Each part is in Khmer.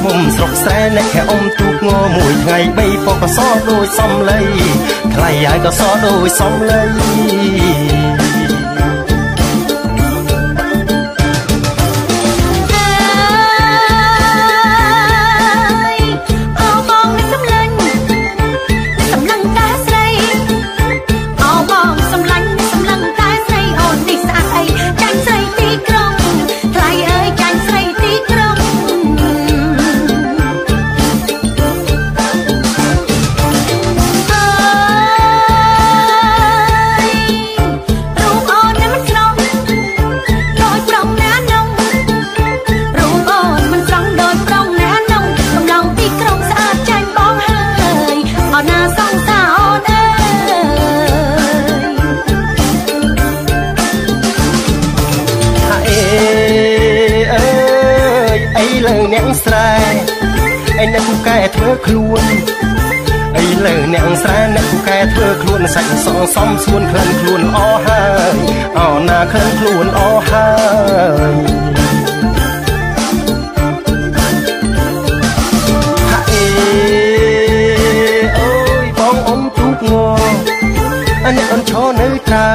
មុំស្រុកស្រែអ្នកខែអ៊ំទូកងមួយថ្ងៃ3ពកសដូចសំឡីថ្លៃហើយក៏សដូចសំឡីអ្នកស្រែឯអ្នកគូកែធ្វើខ្លួនអីលើអ្នកស្រែអ្នកគូកែធ្វើខ្លួនសាច់សងសំសួនក្លិនខ្លួនអស់ហើយអោណាក្លិនខ្លួនអស់ហើយហាអេអូយបងអ៊ំទូកងអ្នកអូនឈរនៅក្រៅ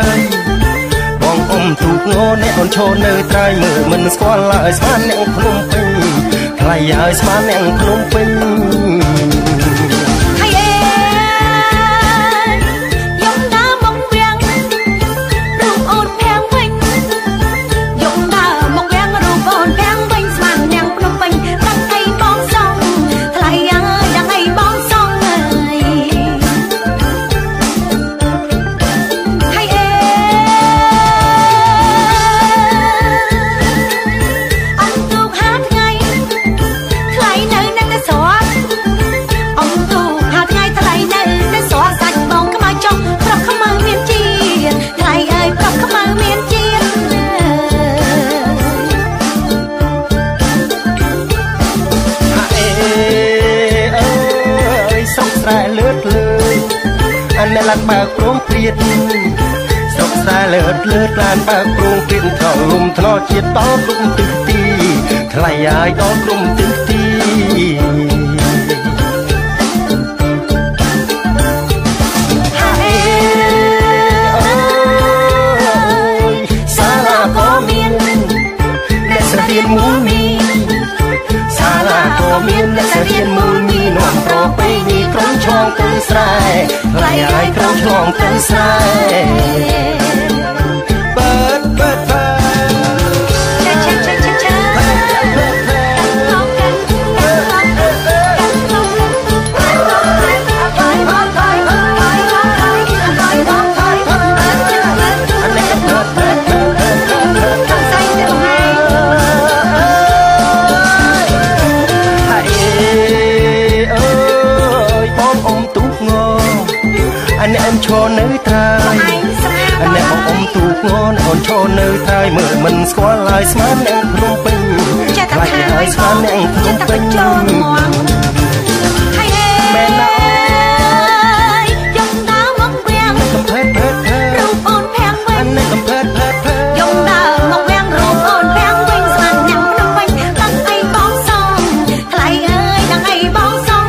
បងអ៊ំទូកងអ្នកអូនឈរនៅត្រៃមើលមិនស្គាល់ឡើយស្មានអ្នកភ្នំពេញថ្លៃហើយស្មានអ្នកភ្នំពេញហើយអេយំដើរមកវាំងរូបអូនភាំងវិញយំដើរមកវាំងរូបអូនភាំងវិញស្មានអ្នកភ្នំពេញដឹងអីបងសងថ្លៃហើយដឹងអីបងសងហើយអេអនទូកហាថ្ងៃថ្លៃនៅនៅតែស្រស់អនទូកហាថ្ងៃថ្លៃនៅតែស្រស់សាច់បងខ្មៅចុះប្រុសខ្មៅមានជាតិថ្លៃអើយប្រុសខ្មៅមានជាតិហាអេអើយសុកស្រែលឿតលឿអានឡានបើកព្រមព្រៀតសុកស្រែលឿតលឿឡានបើកព្រមព្រៀតថងលំថ្នោជាតិតលំទឹកទីថ្លៃហើយដល់ក្រុមទឹកទីហាអេអើយសាលាក៏មានអ្នកស្រៀនមូលមីសាលាក៏មានអ្នកស្រៀនមូលមីនាំប្រពៃណីក្រុងឆ្លងទៅស្រែថ្លៃហើយក្រុងឆ្លងទៅស្រែអ្នកឈរនៅត្រៃអ្នកបងអ៊ំទូកងអូនឈរនៅត្រៃមើលមិនស្គាល់ឡើយស្មានអ្នកភ្នំពេញខ្លាចហើយស្មានអ្នកភ្នំពេញហើយមែនណាយំដើរមកវាំងកំភើតភើតរូបអូនភាំងវិញកំភើតភើតយំដើរមកវាំងរូបអូនភាំងវិញស្មានអ្នកភ្នំពេញដឹងអីបងសងថ្លៃអើយដឹងអីបងសង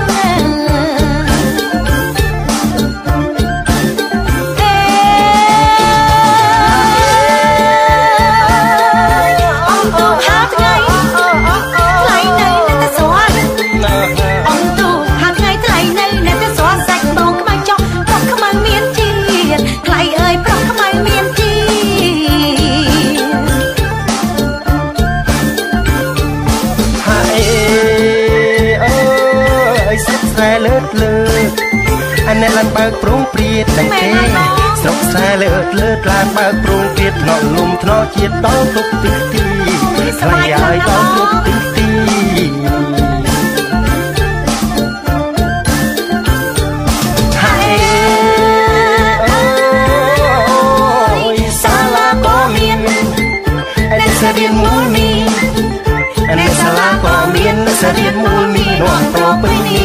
អ្នកឡានបើកព្រមព្រៀតទាំងទេស្រុកស្រែលឿតលឿតឡានបើកព្រមព្រៀតថ្នាក់លំថ្នាក់ជាតិដល់ទុកទិសទីថ្លៃហើយដល់ទុកទិសទីហើយអូយសាលាក៏មានអ្នកស្រៀនមូលមីអ្នកសាលាក៏មានអ្នកស្រៀនមូលមីនាំប្រពៃណី